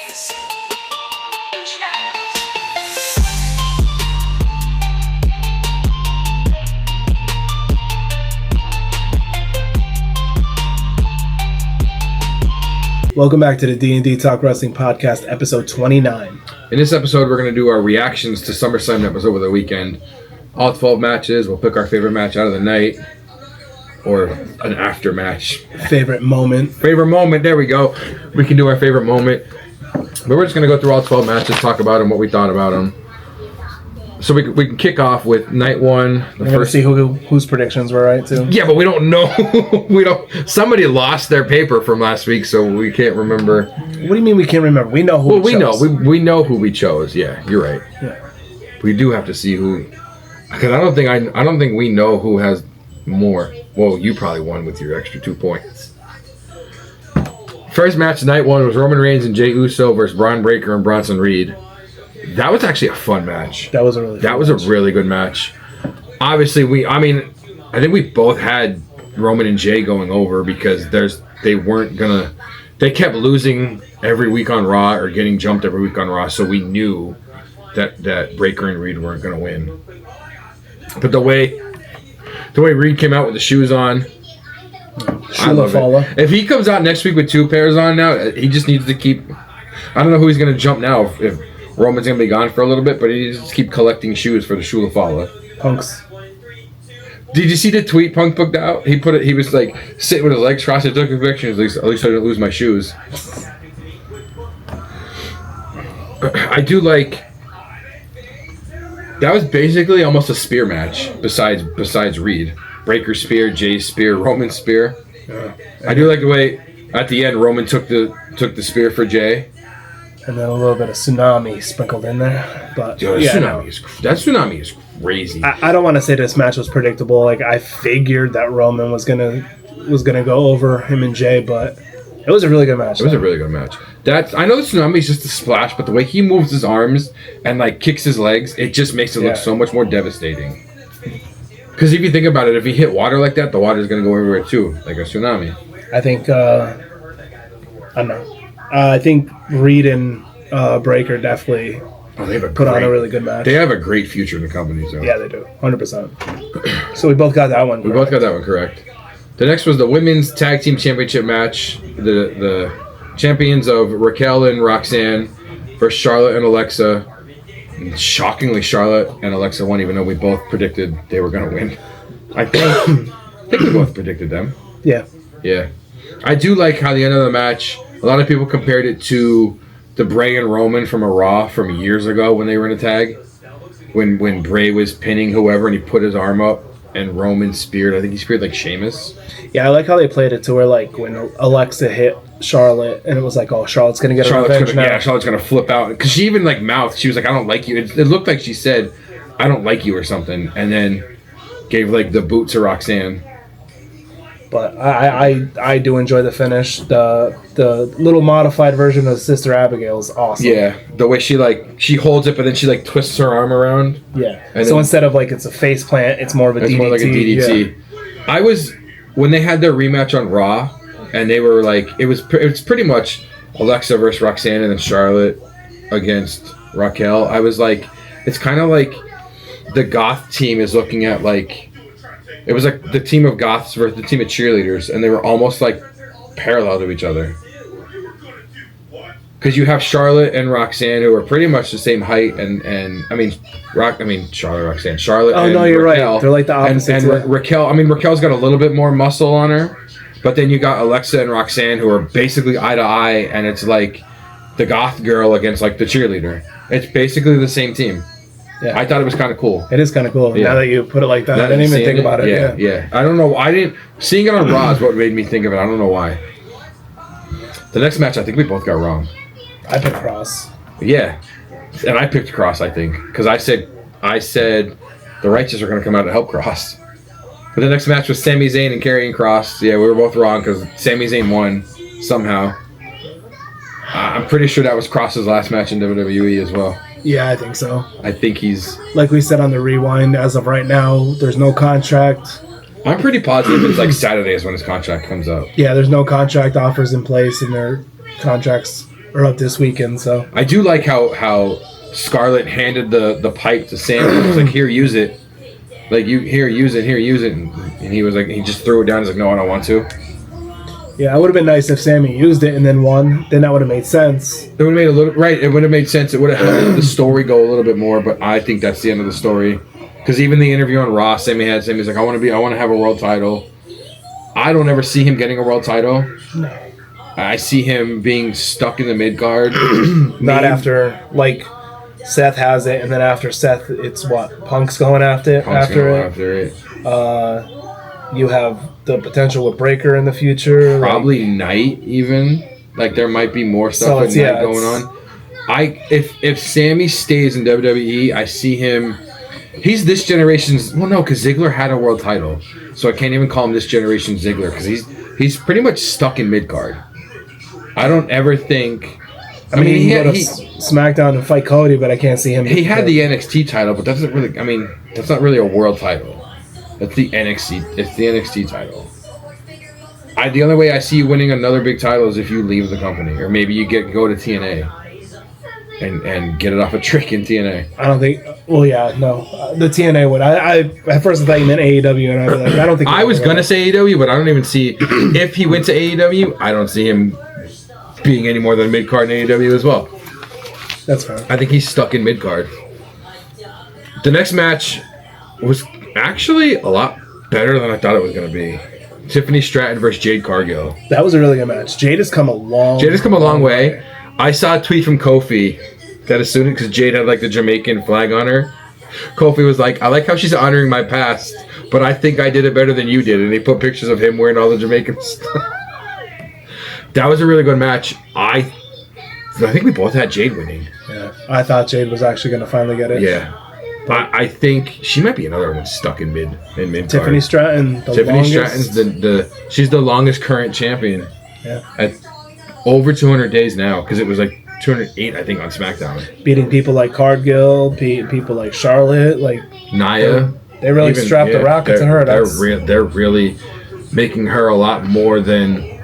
Welcome back to the D&D Talk Wrestling Podcast, episode 29. In this episode, we're going to do our reactions to Summerslam that was over the weekend. All 12 matches. We'll pick our favorite match out of the night. Or an after match. Favorite moment. Favorite moment. There we go. We can do our favorite moment. But we're just going to go through all 12 matches, talk about them, what we thought about them. So we can kick off with night one. We're going to see whose predictions were right, too. Yeah, but we don't know. Somebody lost their paper from last week, so we can't remember. What do you mean we can't remember? We know who we chose. We know who we chose. Yeah, you're right. Yeah. We do have to see who, because I don't think we know who has more. Well, you probably won with your extra 2 points. First match, night one, was Roman Reigns and Jey Uso versus Braun Breaker and Bronson Reed. That was actually a fun match. That was a really good match. Obviously, I think we both had Roman and Jey going over because they kept losing every week on Raw or getting jumped every week on Raw, so we knew that Breaker and Reed weren't going to win. But the way Reed came out with the shoes on, I love it. If he comes out next week with 2 pairs on now, he just needs to keep. I don't know who he's going to jump now if Roman's going to be gone for a little bit, but he needs to keep collecting shoes for the Shulafala. Punk's. Did you see the tweet Punk booked out? He was like sitting with his legs crossed. He took a picture. At least I didn't lose my shoes. I do like. That was basically almost a spear match. Besides Reed, Breaker spear, Jay spear, Roman spear. Yeah. I do like the way at the end Roman took the spear for Jay. And then a little bit of tsunami sprinkled in there, but Yo, that tsunami is crazy. I don't want to say this match was predictable. Like I figured that Roman was gonna go over him and Jay, but it was a really good match. It was a really good match. I know the tsunami is just a splash, but the way he moves his arms and like kicks his legs, it just makes it look so much more devastating. Because if you think about it, if he hit water like that, the water is gonna go everywhere too, like a tsunami. I think I don't know. I think Reed and Breaker definitely put on a really good match. They have a great future in the company, so. Yeah, they do. 100%. So we both got that one correct. We both got that one correct. The next was the Women's Tag Team Championship match. The champions of Raquel and Roxanne versus Charlotte and Alexa. And shockingly, Charlotte and Alexa won, even though we both predicted they were going to win. I think we both predicted them. Yeah. Yeah. I do like how the end of the match, a lot of people compared it to the Bray and Roman from a Raw from years ago when they were in a tag. When Bray was pinning whoever and he put his arm up and Roman speared. I think he speared like Sheamus. Yeah, I like how they played it to where like when Alexa hit Charlotte and it was like, oh, Charlotte's going to get a revenge now. Yeah, Charlotte's going to flip out. Because she even like mouthed. She was like, I don't like you. It looked like she said, I don't like you or something. And then gave like the boot to Roxanne. But I do enjoy the finish. The little modified version of Sister Abigail is awesome. Yeah, the way she holds it, but then she like twists her arm around. Yeah. And so instead of like it's a face plant, it's more of a DDT. It's more like a DDT. Yeah. When they had their rematch on Raw, and they were like, it was pretty much Alexa versus Roxanne and then Charlotte against Raquel. I was like, it's kind of like the goth team is looking at like. It was like the team of goths versus the team of cheerleaders, and they were almost like parallel to each other. Because you have Charlotte and Roxanne, who are pretty much the same height, Charlotte. Oh and no, you're Raquel, right. They're like the opposites. And Raquel. Raquel's got a little bit more muscle on her, but then you got Alexa and Roxanne, who are basically eye to eye, and it's like the goth girl against like the cheerleader. It's basically the same team. Yeah. I thought it was kind of cool. It is kind of cool. Yeah. Now that you put it like that, I didn't even think about it. Yeah. I don't know. Seeing it on Raw is what made me think of it. I don't know why. The next match, I think we both got wrong. I picked Cross. Yeah, and I picked Cross. I think because I said the Righteous are going to come out to help Cross. But the next match was Sami Zayn and Karrion Kross. Yeah, we were both wrong because Sami Zayn won somehow. I'm pretty sure that was Cross's last match in WWE as well. Yeah, I think so. I think he's... Like we said on the Rewind, as of right now, there's no contract. I'm pretty positive it's like Saturday is when his contract comes up. Yeah, there's no contract offers in place, and their contracts are up this weekend. So I do like how Scarlett handed the pipe to Sam. He was like, "Here, use it. Like use it." And he was like, he just threw it down. He's like, "No, I don't want to." yeah, it would have been nice if Sammy used it and then won. Then that would have made sense. It would have made a little right. It would have made sense. It would have helped the story go a little bit more. But I think that's the end of the story. Because even the interview on Raw, Sammy's like, I want to have a world title. I don't ever see him getting a world title. No. I see him being stuck in the mid card. Not after Seth has it, and then after Seth, it's what Punk's going after it. After it. You have the potential with Breaker in the future. Probably Knight even. Like there might be more stuff with Knight going on. If Sammy stays in WWE, I see him. He's this generation's. Well, no, because Ziggler had a world title, so I can't even call him this generation Ziggler because he's pretty much stuck in mid card. I don't ever think. I mean, he go to SmackDown and fight Cody, but I can't see him. He had the NXT title, but that's not really. I mean, that's not really a world title. That's the NXT. It's the NXT title. The only way I see you winning another big title is if you leave the company, or maybe you go to TNA and get it off a trick in TNA. I don't think. Well, yeah, no, the TNA would. I at first I thought you meant AEW, and I was like, I don't think. I was gonna say AEW, but I don't even see if he went to AEW. I don't see him being any more than mid card in AEW as well. That's fair. I think he's stuck in mid card. The next match was actually a lot better than I thought it was going to be. Tiffany Stratton versus Jade Cargill. That was a really good match. Jade has come a long way. I saw a tweet from Kofi that as soon as, because Jade had like the Jamaican flag on her, Kofi was like, I like how she's honoring my past, but I think I did it better than you did. And he put pictures of him wearing all the Jamaican stuff. That was a really good match. I think we both had Jade winning. Yeah, I thought Jade was actually going to finally get it. Yeah. I think she might be another one stuck in mid Tiffany Stratton, Stratton's she's the longest current champion. Yeah. At over 200 days now, because it was like 208, I think, on SmackDown. Beating people like Cargill, people like Charlotte, like Nia. They really strapped the rocket to her. They're really making her a lot more than.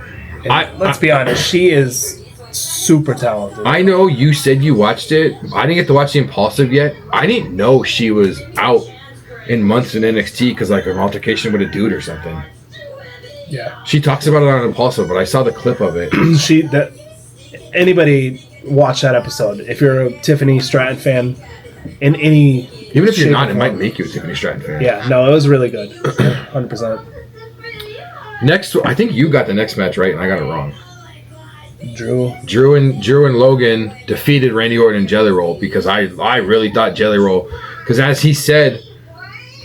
Let's be honest, she is super talented. I know you said you watched it. I didn't get to watch the Impulsive yet. I didn't know she was out in months in NXT because like an altercation with a dude or something. Yeah. She talks about it on Impulsive, but I saw the clip of it. Anybody watch that episode. If you're a Tiffany Stratton fan in any even if you're not, it might make you a Tiffany Stratton fan. Yeah, no, it was really good. 100%. Next, I think you got the next match right and I got it wrong. Drew and Logan defeated Randy Orton and Jelly Roll because I really thought Jelly Roll, because as he said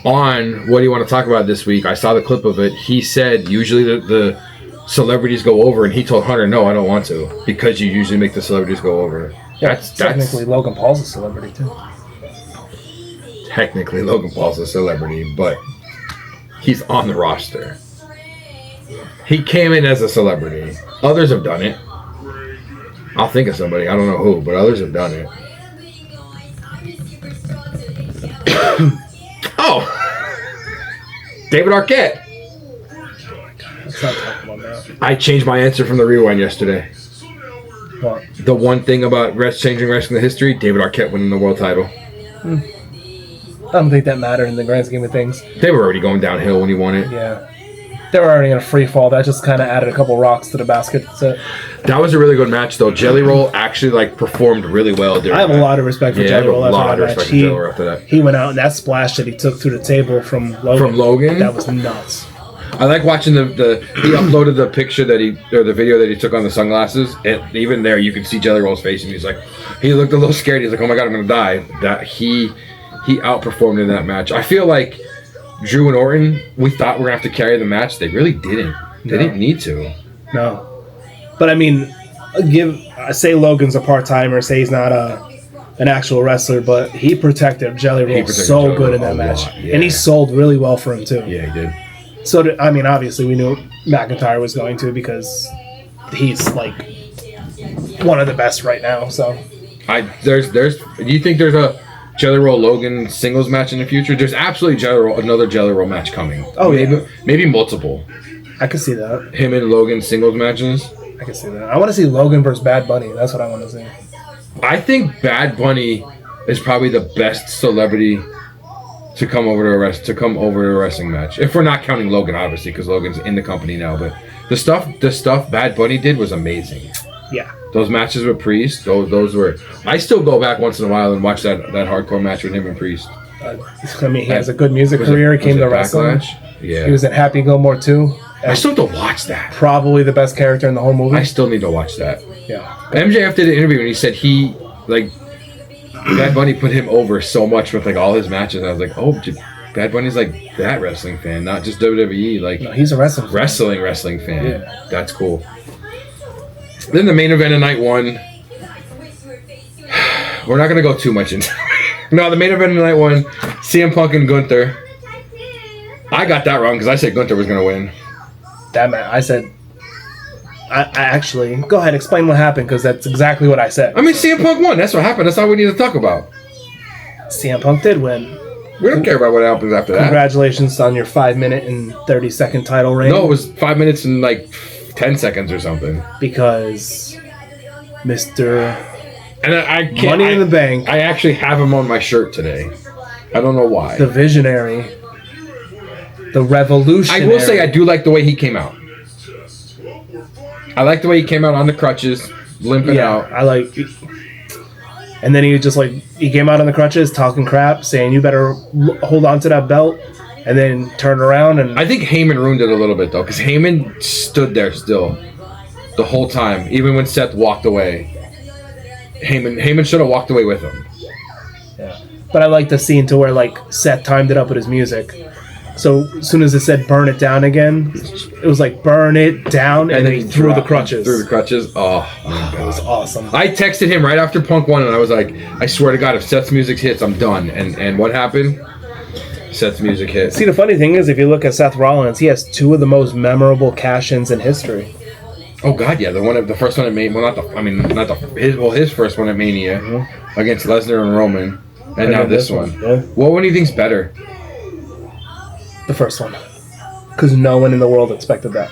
on What Do You Want to Talk About This Week, I saw the clip of it, he said usually the celebrities go over, and he told Hunter, no, I don't want to, because you usually make the celebrities go over. Yeah, technically Logan Paul's a celebrity too. Technically Logan Paul's a celebrity, but he's on the roster. He came in as a celebrity. Others have done it. I'll think of somebody. I don't know who, but others have done it. Oh! David Arquette. Let's not talk about that. I changed my answer from the rewind yesterday. What? The one thing about changing wrestling history, David Arquette winning the world title. I don't think that mattered in the grand scheme of things. They were already going downhill when he won it. Yeah. They were already in a free fall. That just kind of added a couple rocks to the basket. So, that was a really good match, though. Jelly Roll actually performed really well. I have a lot of respect for Jelly Roll after that. He went out, and that splash that he took through the table from Logan. That was nuts. I like watching he uploaded the picture the video that he took on the sunglasses, and even there you can see Jelly Roll's face, and he looked a little scared. He's like, oh my god, I'm gonna die. That he outperformed in that match. I feel like Drew and Orton, we thought we were going to have to carry the match. They really didn't. They didn't need to. No. But, I mean, say Logan's a part-timer, say he's not an actual wrestler, but he protected Jelly Roll so good in that match. Yeah. And he sold really well for him, too. Yeah, he did. So, I mean, obviously we knew McIntyre was going to, because he's, one of the best right now, so. Do you think there's a Jelly Roll Logan singles match in the future? There's absolutely another Jelly Roll match coming. Oh, yeah. Maybe multiple. I could see that. Him and Logan singles matches. I can see that. I want to see Logan versus Bad Bunny. That's what I want to see. I think Bad Bunny is probably the best celebrity to come over to a wrestling match. If we're not counting Logan, obviously, because Logan's in the company now. But the stuff Bad Bunny did was amazing. Yeah. Those matches with Priest, those were. I still go back once in a while and watch that hardcore match with him and Priest. I mean, he has a good music career. He came to wrestling. Yeah. He was in Happy Gilmore too. I still have to watch that. Probably the best character in the whole movie. I still need to watch that. Yeah. MJF did an interview and he said Bad Bunny put him over so much with like all his matches. I was like, oh, Bad Bunny's like that wrestling fan, not just WWE. Like, no, he's a wrestling fan. Yeah. That's cool. Then the main event of night 1. We're not gonna go too much into. No, the main event of night 1, CM Punk and Gunther. I got that wrong because I said Gunther was gonna win. That man, I said. I actually go ahead, explain what happened because that's exactly what I said. I mean, CM Punk won. That's what happened. That's all we need to talk about. CM Punk did win. We don't care about what happens after that. Congratulations on your 5-minute and 30-second title reign. No, it was 5 minutes and like 10 seconds or something. Because Mr. And I can't, Money in the Bank. I actually have him on my shirt today. I don't know why. The visionary. The revolutionary. I will say I do like the way he came out. I like the way he came out on the crutches, limping out. I like. And then he just he came out on the crutches, talking crap, saying you better hold on to that belt, and then turn around and. I think Heyman ruined it a little bit though, because Heyman stood there still, the whole time, even when Seth walked away. Heyman should have walked away with him. Yeah, but I like the scene to where Seth timed it up with his music. So as soon as it said "burn it down" again, it was like "burn it down," and then he threw the crutches. Threw the crutches. Oh my God, that was awesome. I texted him right after Punk won, and I was like, "I swear to God, if Seth's music hits, I'm done." And what happened? Seth's music hit. See, the funny thing is, if you look at Seth Rollins, he has 2 of the most memorable cash-ins in history. Oh God, yeah, the first one at Mania. Well, his first one at Mania against Lesnar and Roman, and now this one. Yeah. What one do you think's better? The first one, because no one in the world expected that.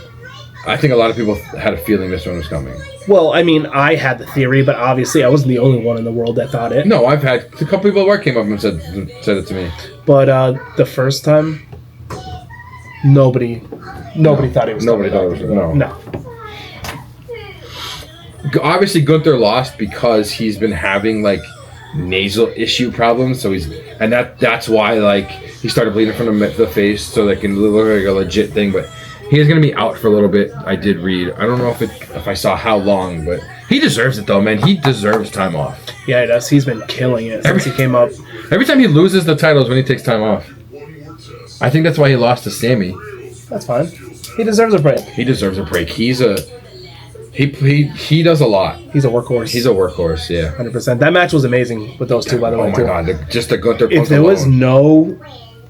I think a lot of people had a feeling this one was coming. Well, I mean, I had the theory, but obviously I wasn't the only one in the world that thought it. No, I've had a couple people at work came up and said it to me. But the first time, nobody thought it was. Nobody thought it was. No. Obviously, Gunther lost because he's been having nasal issue problems. So that's why he started bleeding from the face, so that can look like a legit thing. But he is going to be out for a little bit. I did read. I don't know if I saw how long, but he deserves it though, man. He deserves time off. Yeah, he does. He's been killing it since he came up. Every time he loses the titles when he takes time off. I think that's why he lost to Sammy. That's fine. He deserves a break. He deserves a break. He does a lot. He's a workhorse. He's a workhorse, yeah. 100%. That match was amazing with those two, by the way. Oh my God, just the Gunther. If there was no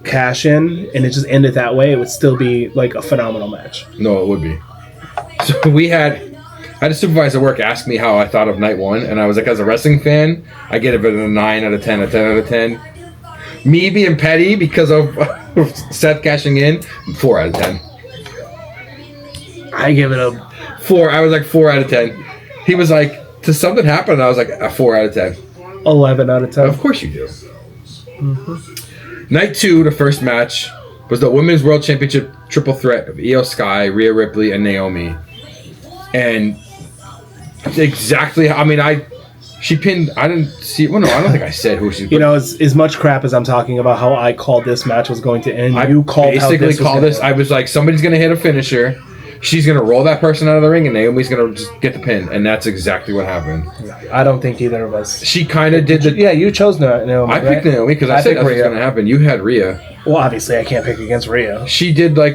cash in and it just ended that way, it would still be a phenomenal match. No, it would be. So I had a supervisor at work ask me how I thought of night 1, and I was like, as a wrestling fan, I get it a 9 out of 10, a 10 out of 10. Me being petty because of Seth cashing in, 4 out of 10. I give it a 4. I was like 4 out of 10. He was like, "Does something happen?" And I was like, a 4 out of 10. 11 out of 10. Of course you do. Mm-hmm. Night 2, the first match, was the Women's World Championship triple threat of Io Sky, Rhea Ripley, and Naomi. And exactly, she pinned, I didn't see, well, no, I don't think I said who she. As much crap as I'm talking about how I called this match was going to end, you called this. I was like, somebody's going to hit a finisher. She's going to roll that person out of the ring, and Naomi's going to just get the pin. And that's exactly what happened. I don't think either of us. She kind of did the... Yeah, you chose Naomi, I picked Naomi because I said that's what's going to happen. You had Rhea. Well, obviously, I can't pick against Rhea. She did, I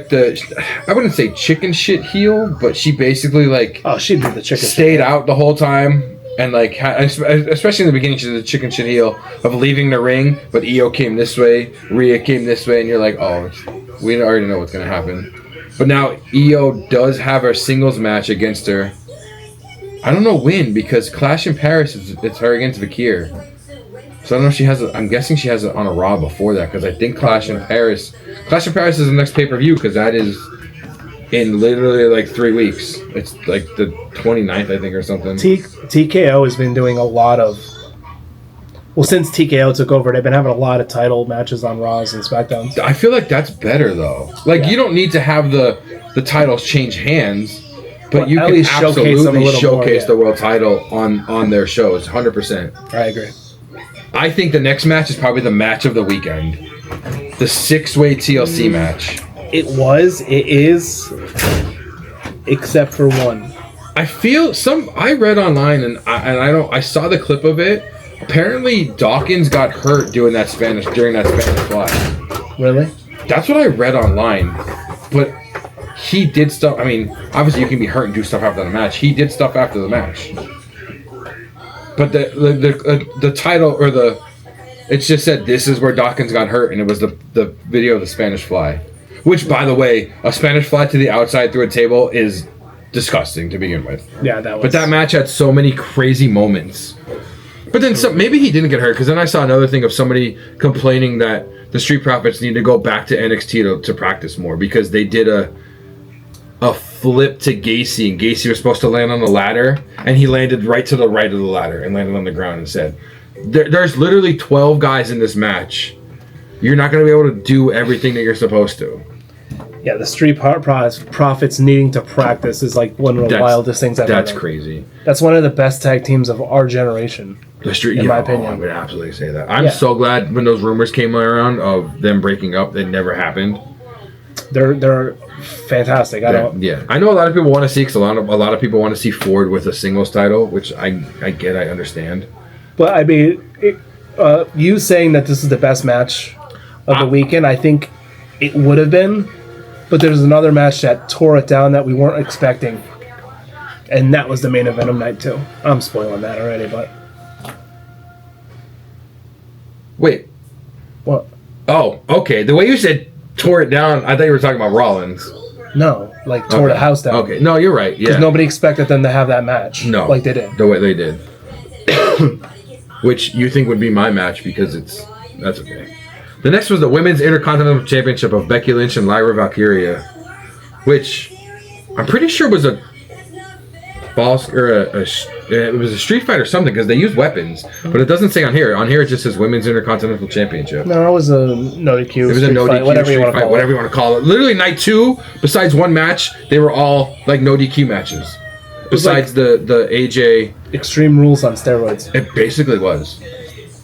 wouldn't say chicken shit heel, but she basically, Oh, she did the chicken stayed out the whole time. And, especially in the beginning, she did the chicken shit heel of leaving the ring, but Io came this way, Rhea came this way, and you're like, oh, we already know what's going to happen. But now Io does have her singles match against her. I don't know when, because Clash in Paris it's her against Vakir. So I don't know if she has it. I'm guessing she has it on a Raw before that, because I think Clash in Paris is the next pay-per-view, because that is in literally like 3 weeks. It's like the 29th, I think, or something. TKO has been doing a lot of. Well, since TKO took over, they've been having a lot of title matches on Raws and SmackDowns. I feel like that's better though. Like you don't need to have the titles change hands, but you can absolutely showcase the world title on their shows. 100%. I agree. I think the next match is probably the match of the weekend, the 6-way TLC match. It is, except for one. I feel I read online and I saw the clip of it. Apparently Dawkins got hurt during that Spanish fly. Really? That's what I read online. But he did stuff. I mean, obviously you can be hurt and do stuff after the match. He did stuff after the match. But the title or it just said this is where Dawkins got hurt, and it was the video of the Spanish fly. Which, by the way, a Spanish fly to the outside through a table is disgusting to begin with. Yeah, that was. But that match had so many crazy moments. But then maybe he didn't get hurt, because then I saw another thing of somebody complaining that the Street Profits need to go back to NXT to practice more, because they did a flip to Gacy, and Gacy was supposed to land on the ladder, and he landed right to the right of the ladder and landed on the ground instead. There's literally 12 guys in this match. You're not going to be able to do everything that you're supposed to. Yeah, the Street Profits needing to practice is like one of the wildest things I've ever That's done. crazy. That's one of the best tag teams of our generation. In my opinion. I would absolutely say that. I'm so glad when those rumors came around of them breaking up, they never happened. They're fantastic. I know a lot of people want to see, because a lot of people want to see Ford with a singles title, which I get, I understand. But I mean, you saying that this is the best match of the weekend, I think it would have been. But there's another match that tore it down that we weren't expecting, and that was the main event of night 2. I'm spoiling that already, but wait, what? Oh, okay. The way you said tore it down, I thought you were talking about Rollins. No, like tore the house down. Okay, no, you're right. Yeah, because nobody expected them to have that match. No, like they did. The way they did, which you think would be my match, because that's okay. The next was the Women's Intercontinental Championship of Becky Lynch and Lyra Valkyria, which I'm pretty sure was a it was a street fight or something, because they used weapons, but it doesn't say on here. On here it just says Women's Intercontinental Championship. No, it was a no DQ. It was a no DQ whatever you want to call it. Literally night 2, besides one match, they were all like no DQ matches. Besides like the AJ Extreme Rules on steroids. It basically was.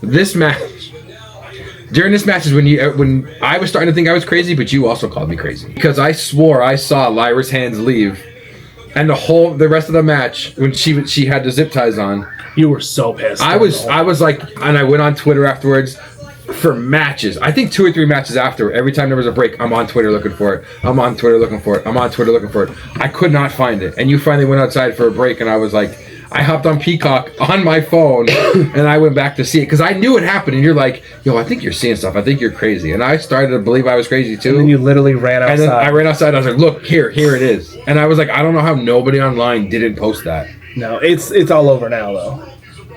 This match. During this match is when I was starting to think I was crazy, but you also called me crazy, because I swore I saw Lyra's hands leave, and the rest of the match when she had the zip ties on. You were so pissed. I was like, and I went on Twitter afterwards for matches. I think 2 or 3 matches after. Every time there was a break, I'm on Twitter looking for it. I'm on Twitter looking for it. I'm on Twitter looking for it. I could not find it, and you finally went outside for a break, and I was like. I hopped on Peacock on my phone, and I went back to see it, because I knew it happened, and you're like, yo, I think you're seeing stuff. I think you're crazy. And I started to believe I was crazy, too. And then you literally ran outside. And then I ran outside, and I was like, look, here it is. And I was like, I don't know how nobody online didn't post that. No, it's all over now, though.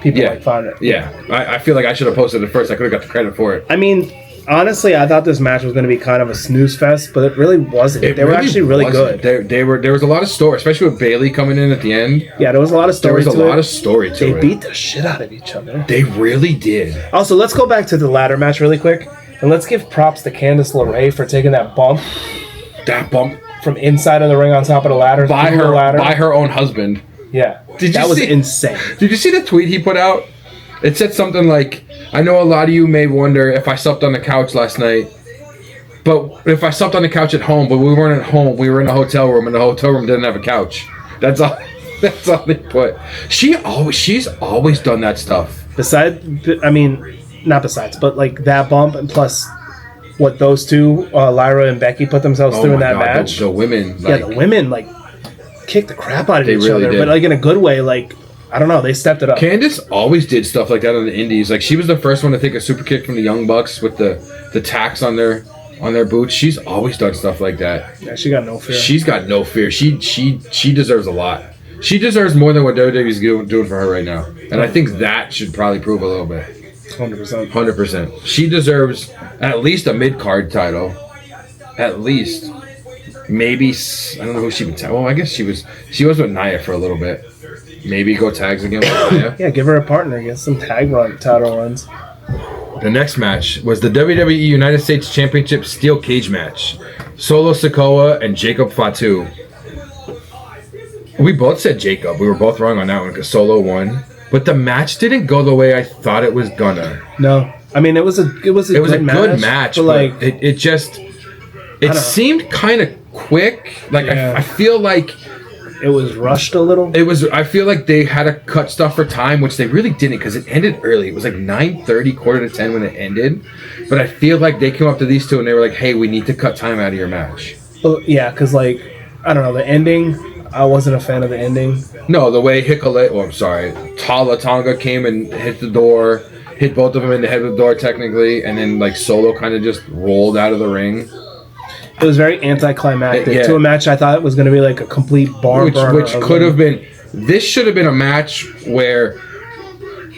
People found it. Yeah, I feel like I should have posted it first. I could have got the credit for it. I mean, honestly, I thought this match was going to be kind of a snooze fest, but it really wasn't. They were actually really good. There was a lot of story, especially with Bayley coming in at the end. Yeah, there was a lot of story. They beat the shit out of each other. They really did. Also, let's go back to the ladder match really quick, and let's give props to Candice LeRae for taking that bump. That bump from inside of the ring on top of the ladder by her own husband. Yeah, that was insane. Did you see the tweet he put out? It said something like, I know a lot of you may wonder if I slept on the couch last night, but if I slept on the couch at home, but we weren't at home, we were in a hotel room, and the hotel room didn't have a couch. That's all they put. She's always done that stuff. But like that bump, and plus what those two, Lyra and Becky, put themselves through in that match. The women. The women kicked the crap out of each other, but like in a good way, like. I don't know. They stepped it up. Candice always did stuff like that on the indies. Like, she was the first one to take a super kick from the Young Bucks with the tacks on their boots. She's always done stuff like that. Yeah, she got no fear. She's got no fear. She deserves a lot. She deserves more than what WWE's doing for her right now. And I think that should probably prove a little bit. 100%. 100%. She deserves at least a mid-card title. At least. Maybe I don't know who she would tag. Well, I guess she was with Nia for a little bit. Maybe go tags again with Nia. Yeah, give her a partner. Get some title runs. The next match was the WWE United States Championship Steel Cage match. Solo Sikoa and Jacob Fatu. We both said Jacob. We were both wrong on that one because Solo won. But the match didn't go the way I thought it was gonna. No, I mean it was a good match, but like it seemed kind of quick. Like I feel like it was rushed a little. I feel like they had to cut stuff for time, which they really didn't because it ended early. It was like 9:30, 9:45 when it ended. But I feel like they came up to these two and they were like, "Hey, we need to cut time out of your match." Well, yeah, because like I don't know the ending. I wasn't a fan of the ending. No, the way Tala Tonga came and hit the door, hit both of them in the head with the door technically, and then like Solo kind of just rolled out of the ring. It was very anticlimactic to a match I thought it was going to be like a complete bar burner. Which could have been. This should have been a match where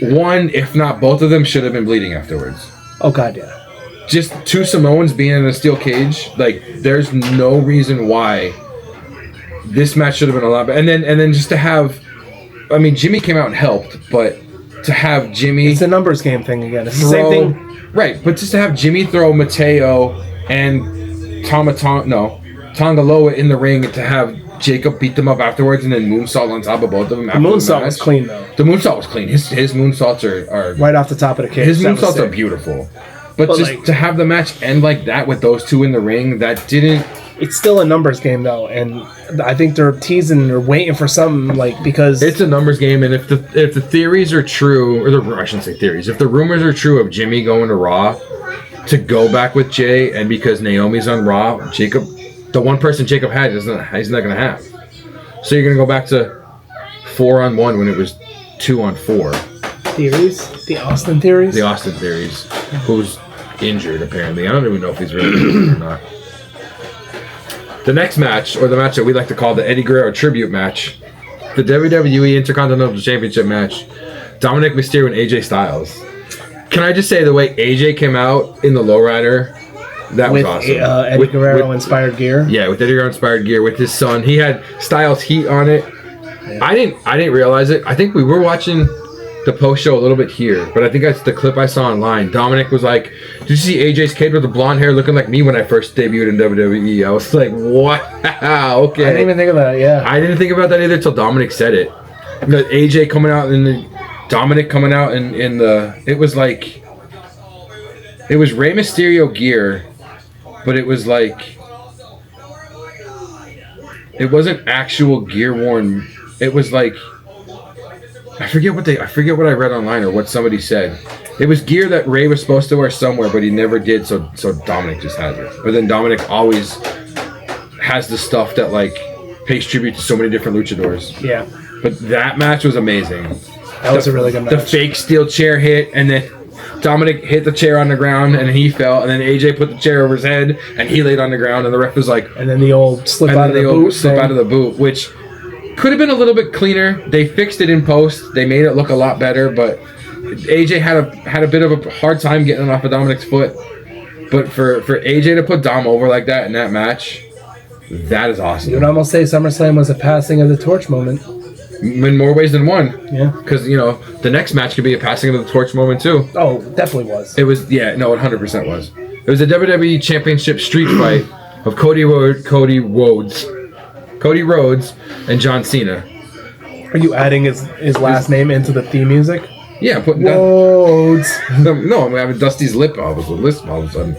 one, if not both of them, should have been bleeding afterwards. Oh god, yeah. Just two Samoans being in a steel cage, like there's no reason why. This match should have been a lot better. And then just to have, I mean, Jimmy came out and helped, but to have Jimmy... It's a numbers game thing again. It's the same thing. Right, but just to have Jimmy throw Mateo and Tongaloa in the ring and to have Jacob beat them up afterwards and then moonsault on top of both of them. The moonsault was clean, though. The moonsault was clean. His moonsaults are... Right off the top of the cage. His moonsaults are beautiful. But just like, to have the match end like that with those two in the ring, that didn't... It's still a numbers game, though, and I think they're teasing or waiting for something, like, because... It's a numbers game, and if the theories are true, or I shouldn't say theories, if the rumors are true of Jimmy going to Raw to go back with Jay, and because Naomi's on Raw, Jacob, the one person Jacob had, he's not going to have. So you're going to go back to 4-on-1 when it was 2-on-4. Theories? The Austin theories? The Austin theories. Who's injured, apparently. I don't even know if he's really injured or not. The next match, or the match that we like to call the Eddie Guerrero tribute match, the WWE Intercontinental Championship match, Dominic Mysterio and AJ Styles. Can I just say the way AJ came out in the lowrider, that was awesome. Eddie Guerrero inspired gear. Yeah, with Eddie Guerrero inspired gear with his son. He had Styles heat on it. Yeah. I didn't realize it. I think we were watching the post show a little bit here, but I think that's the clip I saw online. Dominic was like, "Did you see AJ's kid with the blonde hair looking like me when I first debuted in WWE?" I was like, "Wow, okay." I didn't even think of that. Yeah, I didn't think about that either until Dominic said it. The AJ coming out and Dominic coming out in the, it was like, it was Rey Mysterio gear, but it was like, it wasn't actual gear worn. It was like, I forget what I read online or what somebody said. It was gear that Ray was supposed to wear somewhere, but he never did, so Dominic just has it. But then Dominic always has the stuff that like pays tribute to so many different luchadors. Yeah. But that match was amazing. That was a really good match. The fake steel chair hit, and then Dominic hit the chair on the ground, and he fell, and then AJ put the chair over his head, and he laid on the ground, and the ref was like... And then the old slip out of the boot, which... could have been a little bit cleaner. They fixed it in post. They made it look a lot better, but AJ had a bit of a hard time getting it off of Dominic's foot. But for AJ to put Dom over like that in that match, that is awesome. You would almost say SummerSlam was a passing of the torch moment. In more ways than one. Yeah. Because, the next match could be a passing of the torch moment too. Oh, definitely was. It was, it 100% was. It was a WWE Championship street fight of Cody Rhodes and John Cena. Are you adding his last name into the theme music? Yeah, I'm putting Rhodes. No, I'm having Dusty's lip all of a sudden.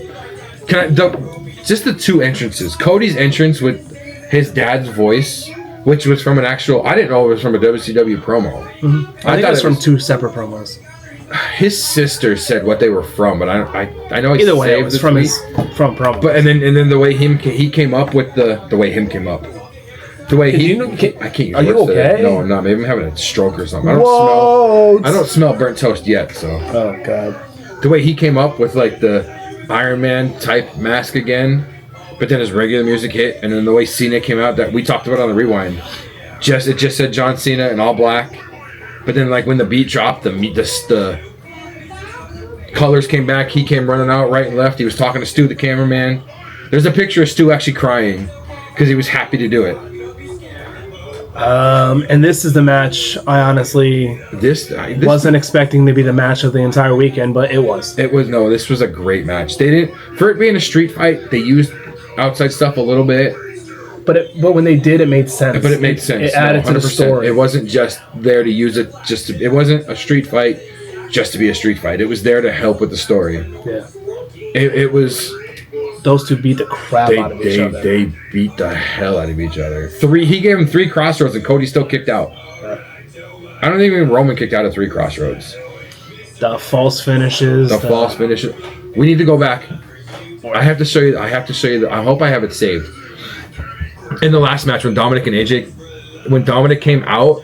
Just the two entrances. Cody's entrance with his dad's voice, which was from an actual... I didn't know it was from a WCW promo. Mm-hmm. I think it was from two separate promos. His sister said what they were from, but I know either way it was from promo. But and then the way he came up with the way him came up. The way I can't use Are you okay? No, I'm not. Maybe I'm having a stroke or something. I don't smell burnt toast yet. So. Oh god. The way he came up with like the Iron Man type mask again, but then his regular music hit, and then the way Cena came out that we talked about on the rewind, it just said John Cena in all black, but then like when the beat dropped, the colors came back. He came running out right and left. He was talking to Stu, the cameraman. There's a picture of Stu actually crying. because he was happy to do it. And this is the match I honestly This wasn't expecting to be the match of the entire weekend, but it was. This was a great match. They didn't, for it being a street fight, they used outside stuff a little bit. But when they did, it made sense. But it made sense. It added to the story. It wasn't just there to use it it wasn't a street fight just to be a street fight. It was there to help with the story. Yeah. It was... Those two beat the crap out of each other. They beat the hell out of each other. He gave him 3 crossroads and Cody still kicked out. Yeah. I don't think even Roman kicked out of 3 crossroads. The false finishes. False finishes. We need to go back. I have to show you. I hope I have it saved. In the last match when Dominic and AJ, when Dominic came out,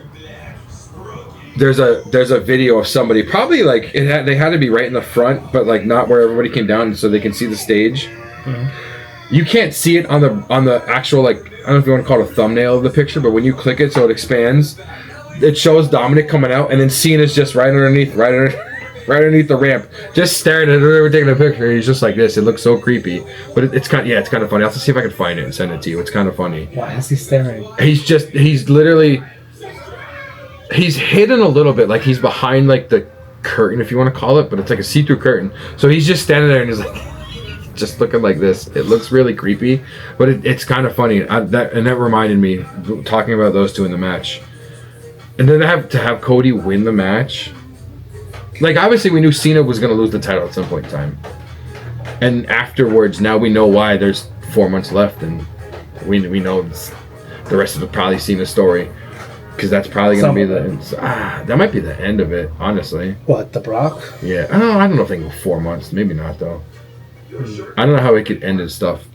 there's a video of somebody, probably like they had to be right in the front, but like not where everybody came down so they can see the stage. Mm-hmm. You can't see it on the actual, like, I don't know if you want to call it a thumbnail of the picture, but when you click it so it expands, it shows Dominic coming out, and then Cena's just right underneath the ramp, just staring at whoever taking a picture. He's just like this. It looks so creepy, but it's kind of funny. I'll have to see if I can find it and send it to you. It's kind of funny. Why is he staring? He's hidden a little bit, like he's behind like the curtain, if you want to call it, but it's like a see-through curtain. So he's just standing there and he's like just looking like this. It looks really creepy, but it's kind of funny. That reminded me, talking about those two in the match, and then to have Cody win the match. Like, obviously we knew Cena was going to lose the title at some point in time, and afterwards now we know why. There's 4 months left, and we know the rest of the probably Cena story, because that's probably going to be that might be the end of it, honestly. What, the Brock? Yeah, I don't know if they can go 4 months, maybe not though. I don't know how it could end his stuff.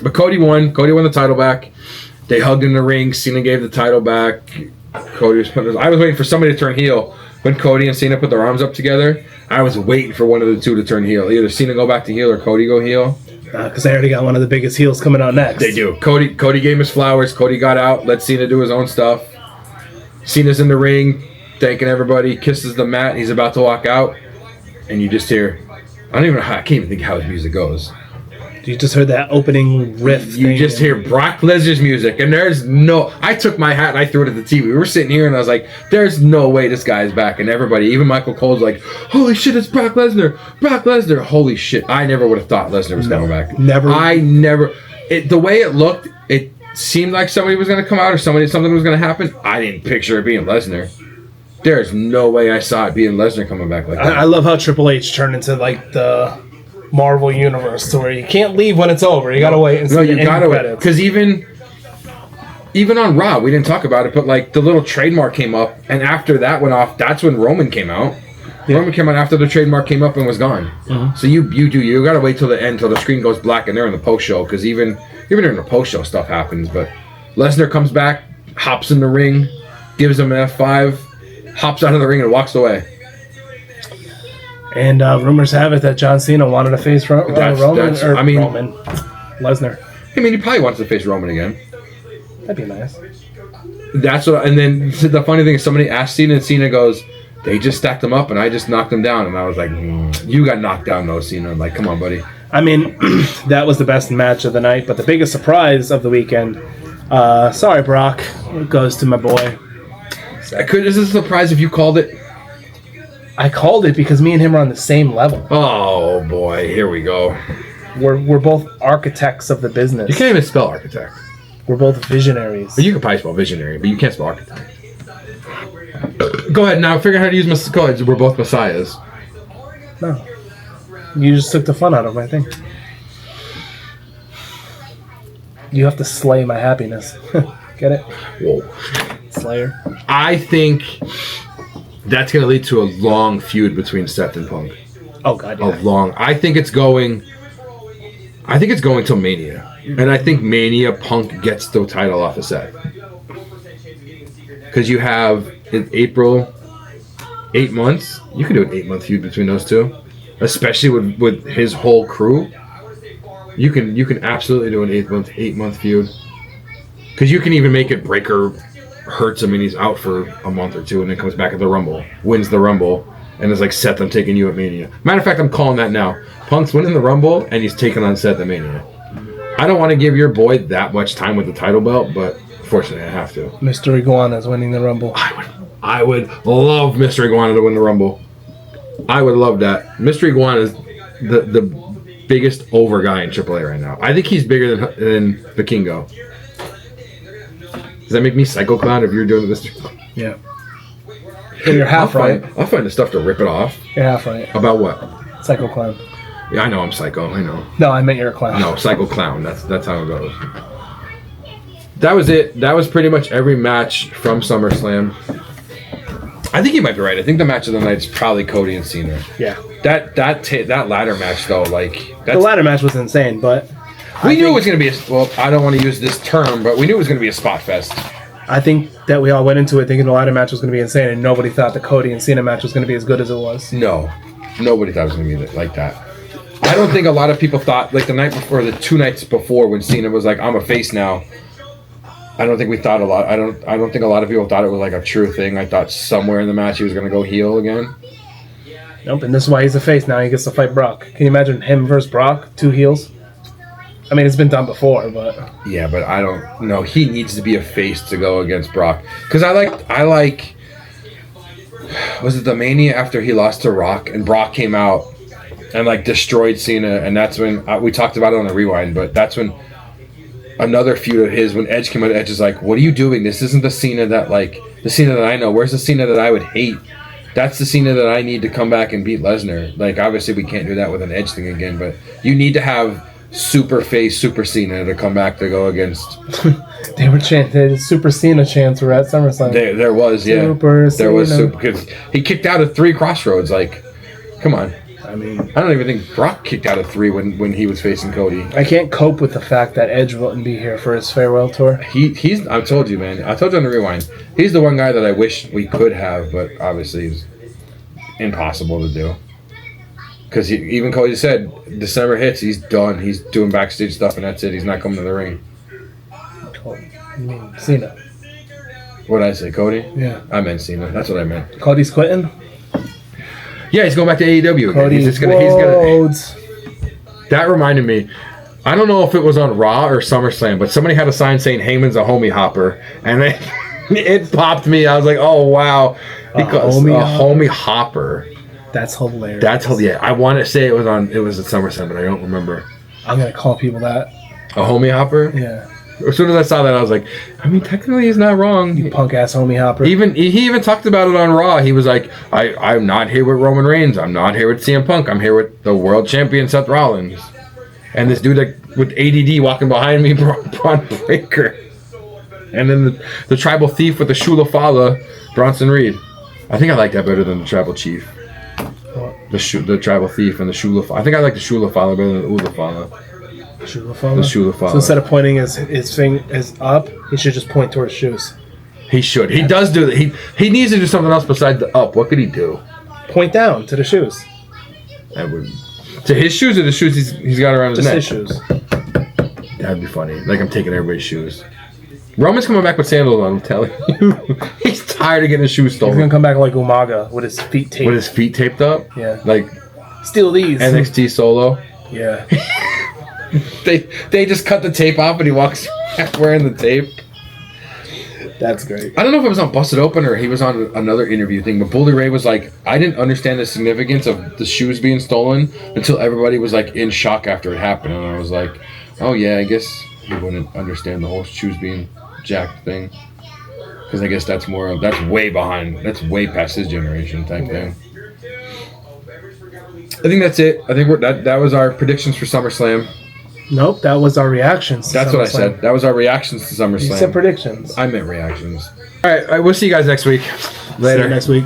But Cody won the title back. They hugged in the ring. Cena gave the title back. I was waiting for somebody to turn heel. When Cody and Cena put their arms up together, I was waiting for one of the two to turn heel. Either Cena go back to heel or Cody go heel. Because they already got one of the biggest heels coming out next. They do. Cody gave him his flowers. Cody got out, let Cena do his own stuff. Cena's in the ring, thanking everybody, kisses the mat. He's about to walk out, and you just hear, I can't even think how his music goes. You just heard that opening riff. You just hear Brock Lesnar's music, and I took my hat and I threw it at the TV. We were sitting here, and I was like, there's no way this guy's back. And everybody, even Michael Cole's like, holy shit, it's Brock Lesnar. Brock Lesnar. Holy shit. I never would have thought Lesnar was coming back. Never. The way it looked, it seemed like somebody was going to come out or something was going to happen. I didn't picture it being Lesnar. There's no way I saw it being Lesnar coming back like that. I love how Triple H turned into like the Marvel universe, to where you can't leave when it's over. You gotta wait and see. No, you gotta wait, because even on Raw, we didn't talk about it, but like the little trademark came up, and after that went off, that's when Roman came out. Yeah. Roman came out after the trademark came up and was gone. Mm-hmm. So you gotta wait till the end, till the screen goes black, and they're in the post show, because even during the post show stuff happens. But Lesnar comes back, hops in the ring, gives him an F5, hops out of the ring and walks away. And rumors have it that John Cena wanted to face Roman Lesnar. I mean, he probably wants to face Roman again. That'd be nice. And then the funny thing is, somebody asked Cena, and Cena goes, they just stacked him up, and I just knocked him down. And I was like, you got knocked down, though, Cena. I'm like, come on, buddy. I mean, that was the best match of the night, but the biggest surprise of the weekend, sorry, Brock, goes to my boy. Is this a surprise if you called it? I called it because me and him are on the same level. Oh boy, here we go. We're both architects of the business. You can't even spell architect. We're both visionaries. But you can probably spell visionary, but you can't spell architect. Go ahead now. Figure out how to use codes. We're both messiahs. No, you just took the fun out of my thing. You have to slay my happiness. Get it? Whoa, Slayer. I think that's going to lead to a long feud between Seth and Punk. Oh God, yeah. I think it's going till Mania, and I think Mania Punk gets the title off of Seth, because you have in April 8 months. You can do an 8 month feud between those two, especially with his whole crew. You can absolutely do an 8 month feud, because you can even make it Breaker hurts him and he's out for a month or two, and then comes back at the Rumble, wins the Rumble, and is like, Seth, I'm taking you at Mania. Matter of fact, I'm calling that now. Punk's winning the Rumble and he's taking on Seth at Mania. I don't want to give your boy that much time with the title belt, but unfortunately I have to. Mr. Iguana's winning the Rumble. I would love Mr. Iguana to win the Rumble. I would love that. Mr. Iguana is the biggest over guy in AAA right now. I think he's bigger than the Kingo. Does that make me Psycho Clown if you're doing this? Yeah. And you're half right. I'll find the stuff to rip it off. You're half right. About what? Psycho Clown. Yeah, I know I'm psycho. I know. No, I meant you're a clown. No, Psycho Clown. That's how it goes. That was it. That was pretty much every match from SummerSlam. I think you might be right. I think the match of the night is probably Cody and Cena. Yeah. That ladder match though, the ladder match was insane, but we knew it was going to be I don't want to use this term, but we knew it was going to be a spot fest. I think that we all went into it thinking the ladder match was going to be insane, and nobody thought the Cody and Cena match was going to be as good as it was. No, nobody thought it was going to be like that. I don't think a lot of people thought, like the night before, the 2 nights before, when Cena was like, "I'm a face now." I don't think we thought a lot. I don't think a lot of people thought it was like a true thing. I thought somewhere in the match he was going to go heel again. Nope, and this is why he's a face now. He gets to fight Brock. Can you imagine him versus Brock, 2 heels? I mean, it's been done before, but yeah, but I don't know. He needs to be a face to go against Brock, because I like. Was it the Mania after he lost to Rock and Brock came out and like destroyed Cena, and that's when we talked about it on the rewind. But that's when another feud of his, when Edge came out, Edge is like, "What are you doing? This isn't the Cena that the Cena that I know. Where's the Cena that I would hate? That's the Cena that I need to come back and beat Lesnar." Like, obviously we can't do that with an Edge thing again, but you need to have super face, super Cena to come back to go against. They were chanting Super Cena chants were at SummerSlam. There was, yeah. Super there was Cena. super, because he kicked out of 3 Crossroads. Like, come on. I mean, I don't even think Brock kicked out of 3 when he was facing Cody. I can't cope with the fact that Edge wouldn't be here for his farewell tour. He's. I told you, man. I told you on the rewind. He's the one guy that I wish we could have, but obviously it's impossible to do. Because even Cody said, December hits, he's done. He's doing backstage stuff, and that's it. He's not coming to the ring. You mean Cena? What did I say, Cody? Yeah. I meant Cena. That's what I meant. Cody's quitting? Yeah, he's going back to AEW again. Cody He's gonna. That reminded me. I don't know if it was on Raw or SummerSlam, but somebody had a sign saying Heyman's a homie hopper, and then it popped me. I was like, "Oh wow!" Because a homie hopper. That's hilarious. Yeah. I want to say it was at SummerSlam, but I don't remember. I'm gonna call people that. A homie hopper? Yeah. As soon as I saw that, I was like, I mean, technically he's not wrong. You punk ass homie hopper. He even talked about it on Raw. He was like, I'm not here with Roman Reigns. I'm not here with CM Punk. I'm here with the world champion Seth Rollins. And this dude with ADD walking behind me, Braun Breaker. And then the tribal thief with the Shula Fala, Bronson Reed. I think I like that better than the tribal chief. What? The tribal thief and the Shula Fala. I think I like the Shula Fala better than the Ula Fala. Shula Fala? The Shula Fala. So instead of pointing his thing is up, he should just point towards shoes. He should. He does do that. He needs to do something else besides the up. What could he do? Point down to the shoes. That would. To his shoes or the shoes he's got around his neck? Just his shoes. That'd be funny. Like I'm taking everybody's shoes. Roman's coming back with sandals on, I'm telling you. He's tired of getting his shoes stolen. He's gonna come back like Umaga with his feet taped. With his feet taped up? Yeah. Like steal these. NXT Solo? Yeah. They just cut the tape off and he walks wearing the tape. That's great. I don't know if it was on Busted Open or he was on another interview thing, but Bully Ray was like, I didn't understand the significance of the shoes being stolen until everybody was like in shock after it happened. And I was like, oh yeah, I guess you wouldn't understand the whole shoes being jacked thing. Because I guess that's way behind, that's way past his generation type thing. I think that's it. I think that was our predictions for SummerSlam. Nope, that was our reactions. That's what I said. That was our reactions to SummerSlam. You said predictions. I meant reactions. All right, we'll see you guys next week. Later. See you next week.